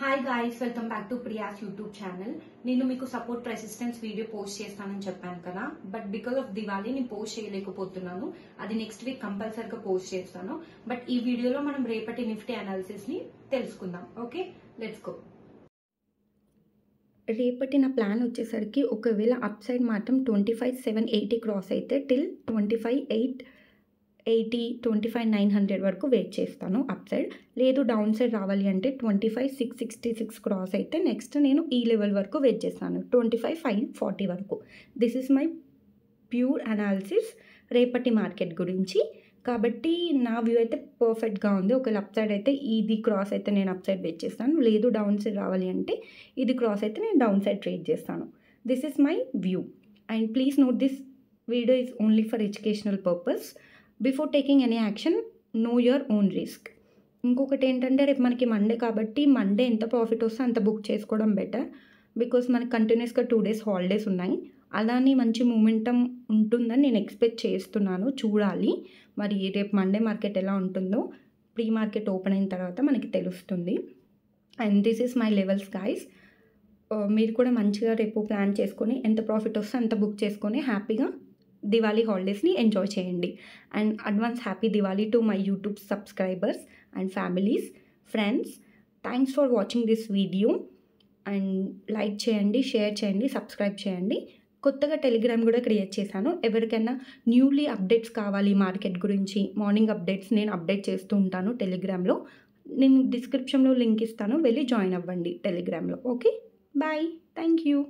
Hi guys, welcome back to Priya's YouTube channel. నేను మీకు support resistance video post చేస్తానని చెప్పాను కదా, బట్ బికాస్ ఆఫ్ దివాళీ నేను పోస్ట్ చేయలేకపోతున్నాను. అది నెక్స్ట్ వీక్ కంపల్సరీగా పోస్ట్ చేస్తాను. బట్ ఈ వీడియోలో మనం రేపటి నిఫ్టీ అనాలిసిస్ ని తెలుసుకుందాం. Okay, let's go. రేపటి నా ప్లాన్ వచ్చేసరికి ఒకవేళ అప్ సైడ్ మాత్రం 25,780 క్రాస్ అయితే టిల్ 25,880 25,900 వరకు వెయిట్ చేస్తాను అప్ సైడ్. లేదు డౌన్ సైడ్ రావాలి అంటే 25,666 క్రాస్ అయితే నెక్స్ట్ నేను ఈ లెవెల్ వరకు వెయిట్ చేస్తాను, 25,540 వరకు. This is my pure analysis రేపటి మార్కెట్ గురించి. కాబట్టి నా వ్యూ అయితే పర్ఫెక్ట్గా ఉంది. ఒకవేళ అప్ సైడ్ అయితే ఇది క్రాస్ అయితే నేను అప్ సైడ్ వెయిట్ చేస్తాను, లేదు డౌన్ సైడ్ రావాలి అంటే ఇది క్రాస్ అయితే నేను డౌన్ సైడ్ ట్రేడ్ చేస్తాను. This is my view and please note this video is only for educational purpose. Before taking any action know your own risk. ఇంకొకటి ఏంటంటే రేపు మనకి మండే కాబట్టి మండే ఎంత ప్రాఫిట్ వస్తే అంత బుక్ చేసుకోవడం బెటర్. బికాస్ మనకి కంటిన్యూస్గా 2 days హాలిడేస్ ఉన్నాయి. అలానే మంచి మూమెంటం ఉంటుందని నేను ఎక్స్పెక్ట్ చేస్తున్నాను. చూడాలి మరి రేపు మండే మార్కెట్ ఎలా ఉంటుందో ప్రీ మార్కెట్ ఓపెన్ అయిన తర్వాత మనకి తెలుస్తుంది. And this is my levels guys. మీరు కూడా మంచిగా రేపు ప్లాన్ చేసుకొని ఎంత ప్రాఫిట్ వస్తే అంత బుక్ చేసుకొని హ్యాపీగా దివాళీ హాలిడేస్ని ఎంజాయ్ చేయండి. And advance happy Diwali to my YouTube subscribers and families, friends. Thanks for watching this video and like చేయండి, షేర్ చేయండి, సబ్స్క్రైబ్ చేయండి. కొత్తగా టెలిగ్రామ్ కూడా క్రియేట్ చేశాను. ఎవరికైనా న్యూలీ అప్డేట్స్ కావాలి మార్కెట్ గురించి, మార్నింగ్ అప్డేట్స్ నేను అప్డేట్ చేస్తూ ఉంటాను టెలిగ్రామ్లో. నేను డిస్క్రిప్షన్లో లింక్ ఇస్తాను, వెళ్ళి జాయిన్ అవ్వండి టెలిగ్రామ్లో. Okay, bye, thank you.